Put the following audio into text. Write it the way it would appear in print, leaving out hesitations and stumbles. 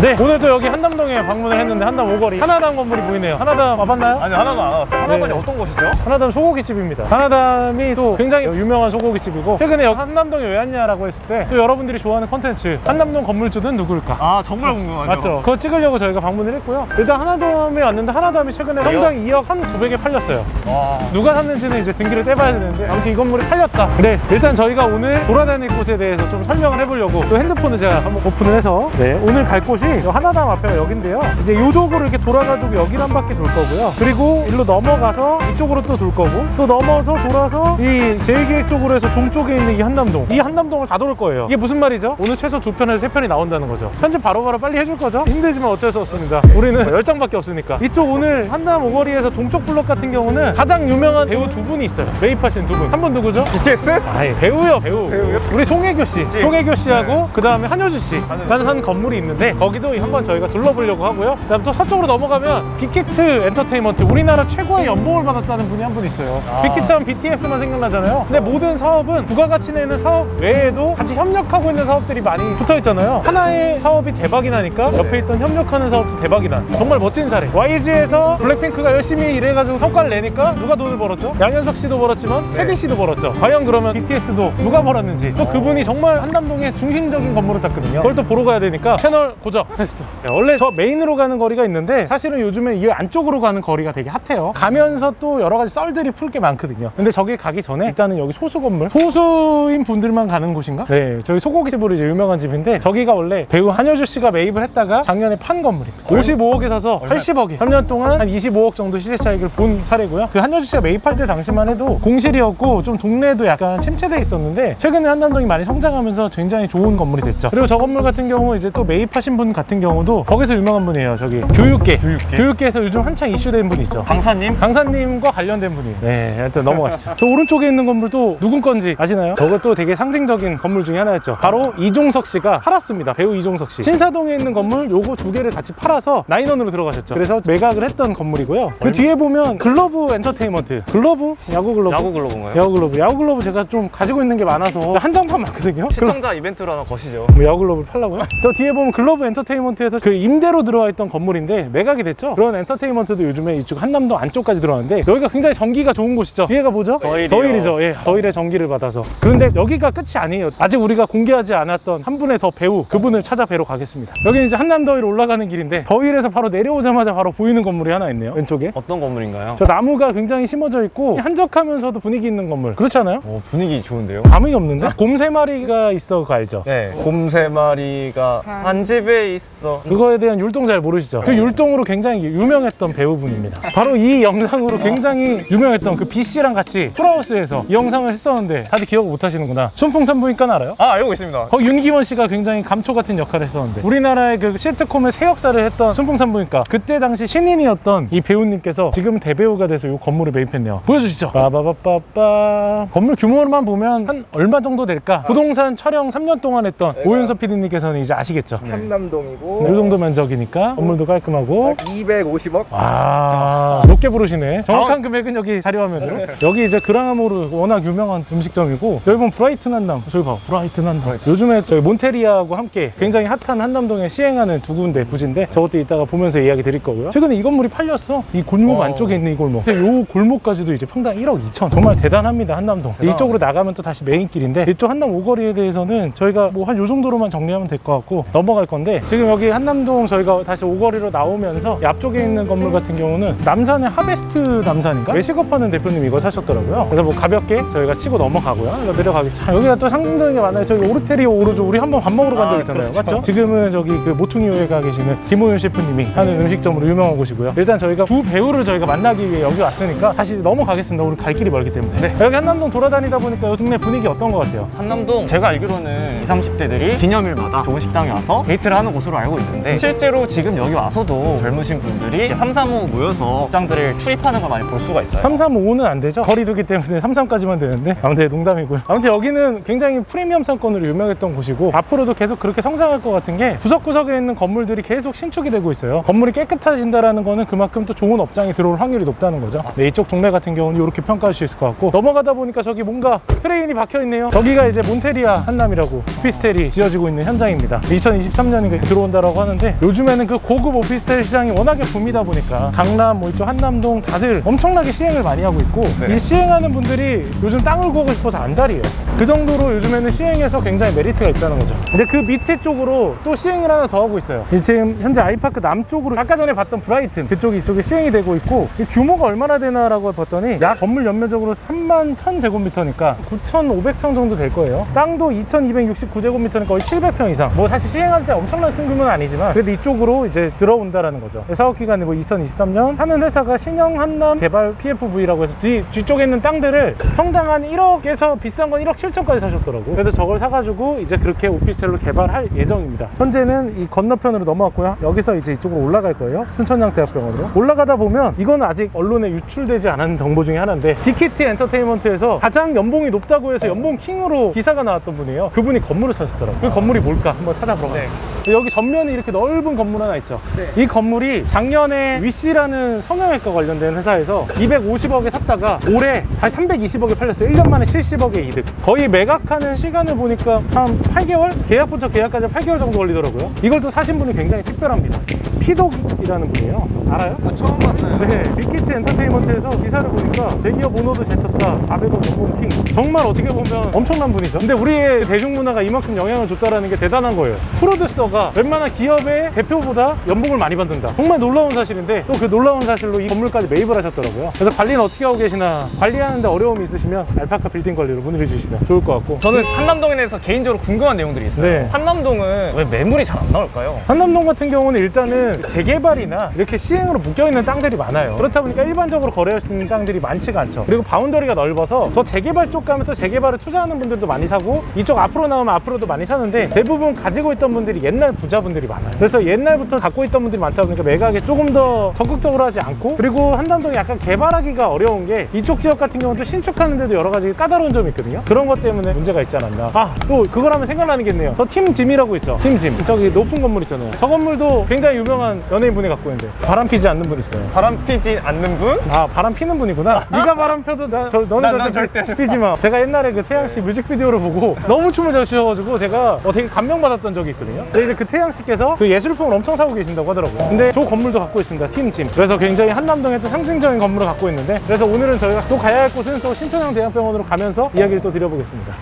네, 오늘 또 여기 한남동에 방문을 했는데 한남 오거리 하나담 건물이 보이네요. 하나담 와봤나요? 아니, 하나도 안 와봤어요. 하나담이 네. 어떤 곳이죠? 하나담 소고기집입니다. 하나담이 또 굉장히 유명한 소고기집이고, 최근에 여기 한남동에 왜 왔냐라고 했을 때 또 여러분들이 좋아하는 컨텐츠 한남동 건물주는 누굴까? 아, 정말 궁금하죠. 맞죠? 그거 찍으려고 저희가 방문을 했고요. 일단 하나담에 왔는데 하나담이 최근에 성장 2억 1,900에 팔렸어요. 와. 누가 샀는지는 이제 등기를 떼봐야 되는데 아무튼 이 건물이 팔렸다. 네, 일단 저희가 오늘 돌아다닐 곳에 대해서 좀 설명을 해보려고 또 핸드폰을 제가 한번 오픈을 해서, 네, 오늘 갈 곳이 하나담 앞에가 여긴데요. 이제 이쪽으로 이렇게 돌아가지고 여기를 한 바퀴 돌 거고요. 그리고 일로 넘어가서 이쪽으로 또 돌 거고, 또 넘어서 돌아서 이 제2기획 쪽으로 해서 동쪽에 있는 이 한남동, 이 한남동을 다 돌 거예요. 이게 무슨 말이죠? 오늘 최소 2편에서 3편이 나온다는 거죠. 편집 바로바로 빨리 해줄 거죠? 힘들지만 어쩔 수 없습니다. 우리는 10장밖에 없으니까. 이쪽 오늘 한남 오거리에서 동쪽 블록 같은 경우는 가장 유명한 배우 두 분이 있어요. 매입하신 두 분. 한 분 누구죠? BTS? 아예 배우요, 배우. 배우요? 우리 송혜교 씨. 송혜교 씨하고 네. 그 다음에 한효주 씨라는 한 건물이 있는데 거기도 한번 저희가 둘러보려고 하고요. 그 다음 또 서쪽으로 넘어가면 빅히트 엔터테인먼트, 우리나라 최고의 연봉을 받았다는 분이 한 분 있어요. 빅히트 하면 BTS만 생각나잖아요. 근데 모든 사업은 부가가치 내는 사업 외에도 같이 협력하고 있는 사업들이 많이 붙어 있잖아요. 하나의 사업이 대박이 나니까 옆에 있던 협력하는 사업도 대박이 난 정말 멋진 사례. YG에서 블랙핑크가 열심히 일해가지고 성과를 내니까 누가 돈을 벌었죠? 양현석 씨도 벌었지만 테디 씨도 벌었죠. 과연 그러면 BTS도 누가 벌었는지, 또 그분이 정말 한남동의 중심적인 건물을 샀거든요. 그걸 또 보러 가야 되니까 채널 고정 하시죠. 원래 저 메인으로 가는 거리가 있는데 사실은 요즘에 이 안쪽으로 가는 거리가 되게 핫해요. 가면서 또 여러 가지 썰들이 풀 게 많거든요. 근데 저기 가기 전에 일단은 여기 소수 건물, 소수인 분들만 가는 곳인가? 네, 저희 소고기집으로 이제 유명한 집인데 저기가 원래 배우 한효주 씨가 매입을 했다가 작년에 판 건물입니다. 55억에 사서 80억에 3년 동안 한 25억 정도 시세 차익을 본 사례고요. 그 한효주 씨가 매입할 때 당시만 해도 공실이었고 좀 동네도 약간 침체돼 있었는데 최근에 한남동이 많이 성장하면서 굉장히 좋은 건물이 됐죠. 그리고 저 건물 같은 경우 이제 또 매입하신 분 같은 경우도 거기서 유명한 분이에요. 저기 교육계에서 요즘 한창 이슈된 분이 있죠. 강사님과 관련된 분이에요. 네, 일단 넘어가시죠. 저 오른쪽에 있는 건물도 누군 건지 아시나요? 저것도 되게 상징적인 건물 중에 하나였죠. 바로 이종석 씨가 팔았습니다. 배우 이종석 씨. 신사동에 있는 건물 요거 두 개를 같이 팔아서 나인원으로 들어가셨죠. 그래서 매각을 했던 건물이고요. 그 뒤에 보면 글러브 엔터테인먼트, 글러브? 야구 글러브인가요? 야구 글러브 제가 좀 가지고 있는 게 많아서 한정판 많거든요. 시청자 이벤트로 하나 거시죠. 뭐 야구 글러브를 팔라고요? 저 뒤에 보면 글러브 엔터테인먼트에서 그 임대로 들어와 있던 건물인데 매각이 됐죠. 그런 엔터테인먼트도 요즘에 이쪽 한남동 안쪽까지 들어왔는데 여기가 굉장히 전기가 좋은 곳이죠. 뒤에가 뭐죠? 더일이죠. 예, 더일의 전기를 받아서. 그런데 여기가 끝이 아니에요. 아직 우리가 공개하지 않았던 한 분의 더 배우, 그분을 찾아뵈러 가겠습니다. 여기는 이제 한남더일 올라가는 길인데 더일에서 바로 내려오자마자 바로 보이는 건물이 하나 있네요. 왼쪽에. 어떤 건물인가요? 저 나무가 굉장히 심어져 있고 한적하면서도 분위기 있는 건물. 그렇지 않아요? 분위기 좋은데요? 감흥이 없는데? 곰 3마리가 있어, 그거 알죠? 네, 곰 3마리가 한 집에 있어. 그거에 대한 율동 잘 모르시죠? 그 율동으로 굉장히 유명했던 배우분입니다. 바로 이 영상으로 굉장히 유명했던 그 B씨랑 같이 풀하우스에서 이 영상을 했었는데 다들 기억 못 하시는구나. 순풍산부인과는 알아요? 아, 알고 있습니다. 거기 윤기원 씨가 굉장히 감초 같은 역할을 했었는데 우리나라의 그 시트콤의 새 역사를 했던 순풍산부인과, 그때 당시 신인이었던 이 배우님께서 지금 대배우가 돼서 이 건물을 매입했네요. 보여주시죠. 빠바바빠빠. 건물 규모만 보면 한 얼마 정도 될까? 부동산 촬영 3년 동안 했던 오윤서 PD님께서는 이제 아시겠죠? 한남동이고 이 정도 면적이니까 건물도 깔끔하고 250억? 아, 높게 부르시네. 정확한 금액은 여기 자료화면으로. 여기 이제 그랑암으로 워낙 유명한 음식점이고, 여기 보면 브라이튼 한남, 저기 봐, 브라이튼 한남. 요즘에 저희 몬테리아하고 함께 굉장히 핫한 한남동에 시행하는 두 군데 부지인데 저것도 이따가 보면서 이야기 드릴 거고요. 최근에 이 건물이 팔렸어. 이 골목 안쪽에 있는 이 골목. 근데 이 골목까지도 이제 평당 1억 2천. 정말 대단합니다, 한남동. 이쪽으로 나가면 또 다시 메인길인데 이쪽 한남 오거리에 대해서는 저희가 뭐 한 요 정도로만 정리하면 될 것 같고 넘어갈 건데, 지금 여기 한남동 저희가 다시 오거리로 나오면서 이 앞쪽에 있는 건물 같은 경우는 남산의 하베스트 남산인가? 외식업하는 대표님이 이거 사셨더라고요. 그래서 뭐 가볍게 저희가 치고 넘어가고요. 이거 내려가겠습니다. 여기가 또 상징적인 게 많아요. 저기 오르테리오 오르조, 우리 한번 밥 먹으러 간 적 있잖아요. 그렇죠. 맞죠? 지금은 저기 그 모퉁이호에 가 계시는 김호윤 셰프님이 하는 음식점으로 유명한 곳이고요. 일단 저희가 두 배우를 저희가 만나기 위해 여기 왔으니까 다시 넘어가겠습니다. 우리 갈 길이 멀기 때문에. 네. 여기 한남동 돌아다니다 보니까 이 동네 분위기 어떤 것 같아요? 한남동 제가 알기로는 20, 30대들이 기념일마다 좋은 식당에 와서 데이트를 하는 곳으로 알고 있는데, 실제로 지금 여기 와서도 젊으신 분들이 335 모여서 직장들을 출입하는 걸 많이 볼 수가 있어요. 335는 안 되죠? 거리두기 때문에 33까지만 되는데, 아무튼 농담이고요. 아무튼 여기는 굉장히 프리미엄 상권으로 유명했던 곳이고 앞으로도 계속 그렇게 성장할 것 같은 게, 구석구석에 있는 건물들이 계속 신축이 되고 있어요. 건물이 깨끗해진다는 거는 그만큼 또 좋은 업장이 들어올 확률이 높다는 거죠. 네, 이쪽 동네 같은 경우는 이렇게 평가할 수 있을 것 같고, 넘어가다 보니까 저기 뭔가 크레인이 박혀 있네요. 저기가 이제 몬테리아 한남이라고 오피스텔이 지어지고 있는 현장입니다. 2023 23년인가 들어온다라고 하는데, 요즘에는 그 고급 오피스텔 시장이 워낙에 붐이다 보니까 강남, 뭐 이쪽 한남동 다들 엄청나게 시행을 많이 하고 있고, 네. 이 시행하는 분들이 요즘 땅을 구하고 싶어서 안달이에요. 그 정도로 요즘에는 시행에서 굉장히 메리트가 있다는 거죠. 근데 그 밑에 쪽으로 또 시행을 하나 더 하고 있어요. 지금 현재 아이파크 남쪽으로 아까 전에 봤던 브라이튼 그쪽이 이쪽에 시행이 되고 있고, 이 규모가 얼마나 되나라고 봤더니 약 건물 연면적으로 31,000제곱미터니까 9,500평 정도 될 거예요. 땅도 2,269제곱미터니까 거의 700평 이상. 뭐 사실 시행할 때 엄청나게 큰 규모는 아니지만 그래도 이쪽으로 이제 들어온다라는 거죠. 사업 기간이 뭐 2023년 하는 회사가 신영 한남 개발 PFV라고 해서 뒤쪽에 있는 땅들을 평당 한 1억에서 비싼 건 1억 7천까지 사셨더라고. 그래서 저걸 사가지고 이제 그렇게 오피스텔로 개발할 예정입니다. 현재는 이 건너편으로 넘어왔고요. 여기서 이제 이쪽으로 올라갈 거예요. 순천향대학병원으로 올라가다 보면, 이거는 아직 언론에 유출되지 않은 정보 중에 하나인데, 빅히트 엔터테인먼트에서 가장 연봉이 높다고 해서 연봉 킹으로 기사가 나왔던 분이에요. 그분이 건물을 사셨더라고요. 그 건물이 뭘까 한번 찾아보러 가요. 여기 전면에 이렇게 넓은 건물 하나 있죠. 이 건물이 작년에 위시라는 성형외과 관련된 회사에서 250억에 샀다가 올해 다시 320억에 팔렸어요. 1년 만에 70억의 이득. 거의 매각하는 시간을 보니까 한 8개월? 계약부터 계약까지 8개월 정도 걸리더라고요. 이걸 또 사신 분이 굉장히 특별합니다. 피독이라는 분이에요. 알아요? 처음 봤어요. 네, 빅히트 엔터테인먼트에서 기사를 보니까 대기업 오너도 제쳤다, 400억 연봉 킹. 정말 어떻게 보면 엄청난 분이죠. 근데 우리의 대중문화가 이만큼 영향을 줬다는 게 대단한 거예요. 프로듀서가 웬만한 기업의 대표보다 연봉을 많이 받는다. 정말 놀라운 사실인데, 또 그 놀라운 사실로 이 건물까지 매입을 하셨더라고요. 그래서 관리는 어떻게 하고 계시나, 관리하는데 어려움이 있으시면 알파카 빌딩 관리로 문의를 주시면 좋을 것 같고. 저는 한남동에 대해서 개인적으로 궁금한 내용들이 있어요. 네. 한남동은 왜 매물이 잘 안 나올까요? 한남동 같은 경우는 일단은 재개발이나 이렇게 시행으로 묶여있는 땅들이 많아요. 그렇다 보니까 일반적으로 거래할 수 있는 땅들이 많지가 않죠. 그리고 바운더리가 넓어서 저 재개발 쪽 가면 또 재개발을 투자하는 분들도 많이 사고, 이쪽 앞으로 나오면 앞으로도 많이 사는데, 대부분 가지고 있던 분들이 옛날 부자분들이 많아요. 그래서 옛날부터 갖고 있던 분들이 많다 보니까 매각에 조금 더 적극적으로 하지 않고, 그리고 한남동이 약간 개발하기가 어려운 게, 이쪽 지역 같은 경우는 또 신축하는데도 여러 가지 까다로운 점이 있거든요. 그런 것 때문에 문제가 있지 않았나. 또 그걸 하면 생각나는 게 있네요. 저 팀짐이라고 있죠. 팀짐. 저기 높은 건물 있잖아요. 저 건물도 굉장히 유명한 연예인분이 갖고 있는데 바람 피지 않는 분 있어요. 바람 피지 않는 분? 바람 피는 분이구나. 네가 바람 펴도 너는 절대 피지 마. 제가 옛날에 그 태양씨 뮤직비디오를 보고 너무 춤을 잘 추셔가지고 제가 되게 감명받았던 적이 있거든요. 근데 이제 그 태양씨께서 그 예술품을 엄청 사고 계신다고 하더라고요. 근데 저 건물도 갖고 있습니다. 팀짐. 그래서 굉장히 한남동에 또 상징적인 건물을 갖고 있는데, 그래서 오늘은 저희가 또 가야 할 곳은 또 신천향대학병원으로 가면서 이야기를 또 드려보겠습니다.